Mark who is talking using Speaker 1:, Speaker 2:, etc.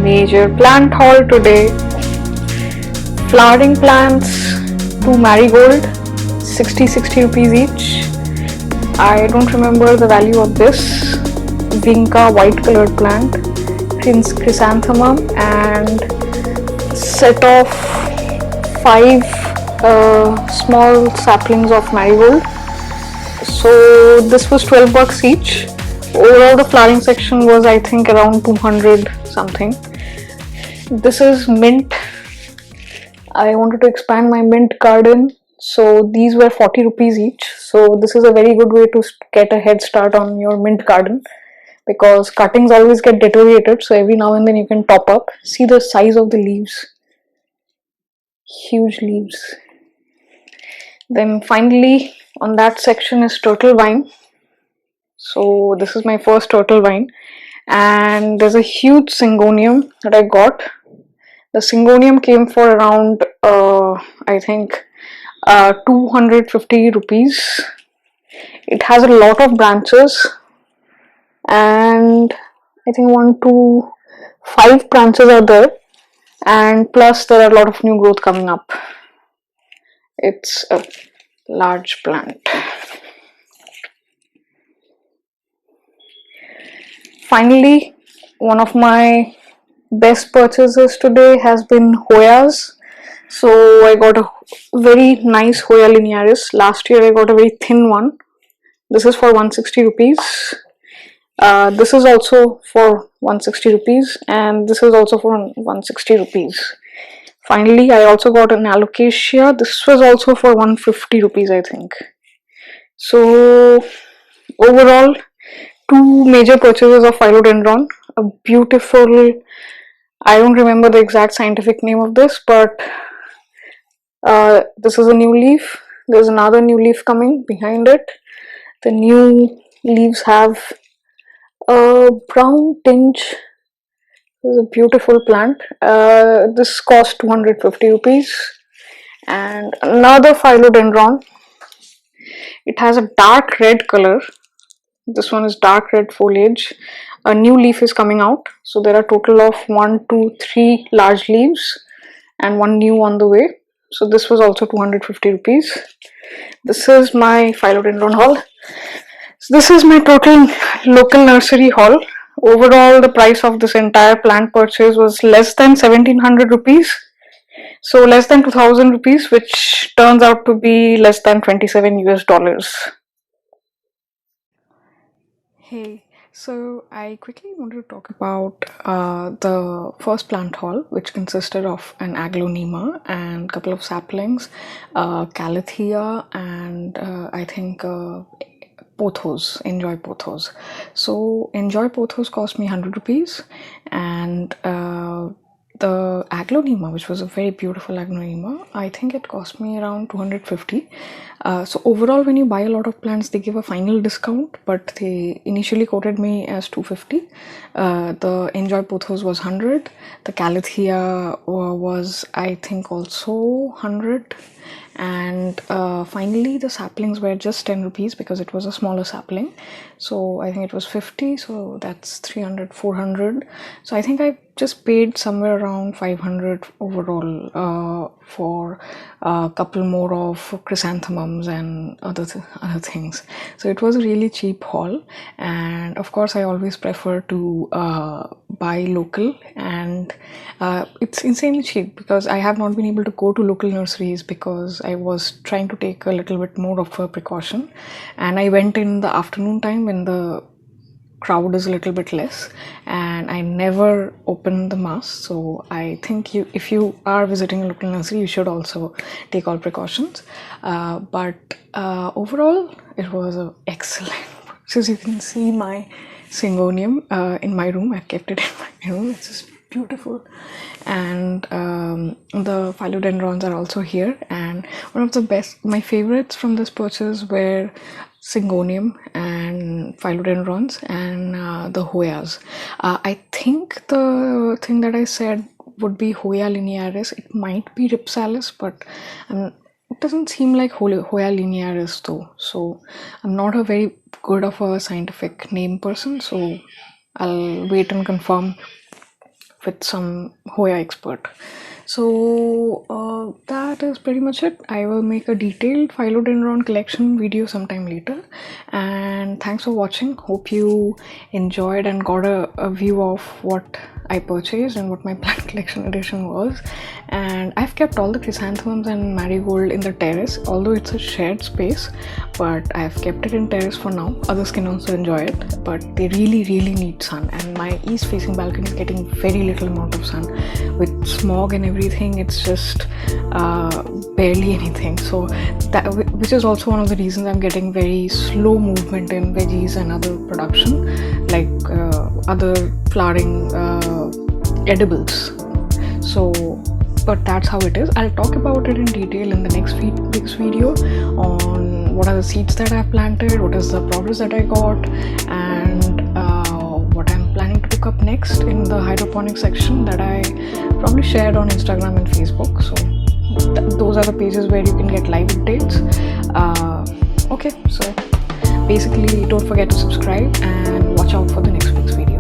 Speaker 1: Major plant haul today. Flowering plants, 2 marigold, 60 rupees each. I don't remember the value of this. Vinca white colored plant, chrysanthemum, and set of 5 small saplings of marigold. So this was 12 bucks each. Overall the flowering section was I think around 200 something. This is mint. I wanted to expand my mint garden, so these were 40 rupees each. So this is a very good way to get a head start on your mint garden, because cuttings always get deteriorated, so every now and then you can top up. See the size of the leaves, huge leaves. Then finally on that section is turtle vine. So this is my first turtle vine, and there's a huge syngonium that I got. The syngonium came for around I think 250 rupees. It has a lot of branches, and I think 1, 2, 5 branches are there, and plus there are a lot of new growth coming up. It's a large plant. Finally, one of my best purchases today has been Hoyas. So I got a very nice Hoya linearis. Last year I got a very thin one. This is for 160 rupees. This is also for 160 rupees, and this is also for 160 rupees. Finally, I also got an alocasia. This was also for 150 rupees, I think. So overall, 2 major purchases of philodendron. A beautiful, I don't remember the exact scientific name of this, but this is a new leaf. There's another new leaf coming behind it. The new leaves have a brown tinge. This is a beautiful plant. This cost 250 rupees. And another philodendron. It has a dark red color. This one is dark red foliage. A new leaf is coming out. So there are a total of 1, 2, 3 large leaves and 1 new on the way. So this was also 250 rupees. This is my philodendron haul. So this is my total local nursery haul. Overall, the price of this entire plant purchase was less than 1700 rupees. So less than 2000 rupees, which turns out to be less than 27 US dollars. Hey, so I quickly wanted to talk about the first plant haul, which consisted of an aglaonema and a couple of saplings, calathea, and I think pothos, enjoy pothos. So enjoy pothos cost me 100 rupees, and the aglaonema, which was a very beautiful aglaonema, I think it cost me around 250. So overall, when you buy a lot of plants, they give a final discount, but they initially quoted me as 250. The enjoy pothos was 100. The calathea was I think also 100. And finally the saplings were just 10 rupees because it was a smaller sapling. So I think it was 50, so that's 300, 400. So I think I just paid somewhere around 500 overall for a couple more of chrysanthemums and other things. So it was a really cheap haul, and of course I always prefer to buy local, and it's insanely cheap because I have not been able to go to local nurseries because I was trying to take a little bit more of a precaution, and I went in the afternoon time when the crowd is a little bit less, and I never open the mask. So I think if you are visiting a local nursery, you should also take all precautions. But overall it was an excellent purchase. You can see my syngonium in my room. I've kept it in my room. It's just beautiful, and the philodendrons are also here, and one of the best, my favorites from this purchase were syngonium and philodendrons and the Hoyas. I think the thing that I said would be Hoya linearis. It might be Ripsalis, but it doesn't seem like Hoya linearis though. So I'm not a very good of a scientific name person, so I'll wait and confirm with some Hoya expert. So that is pretty much it. I will make a detailed philodendron collection video sometime later, and thanks for watching. Hope you enjoyed and got a view of what I purchased and what my plant collection edition was. And I've kept all the chrysanthemums and marigold in the terrace, although it's a shared space, but I've kept it in terrace for now. Others can also enjoy it, but they really need sun, and my east facing balcony is getting very little amount of sun. With smog and everything, it's just barely anything. So that, which is also one of the reasons I'm getting very slow movement in veggies and other production, like other flowering edibles. So but that's how it is. I'll talk about it in detail in the next video on what are the seeds that I've planted, what is the progress that I got, and what I'm planning to cook up next in the hydroponic section that I probably shared on Instagram and Facebook. So those are the pages where you can get live updates. Okay, so basically don't forget to subscribe and watch out for the next week's video.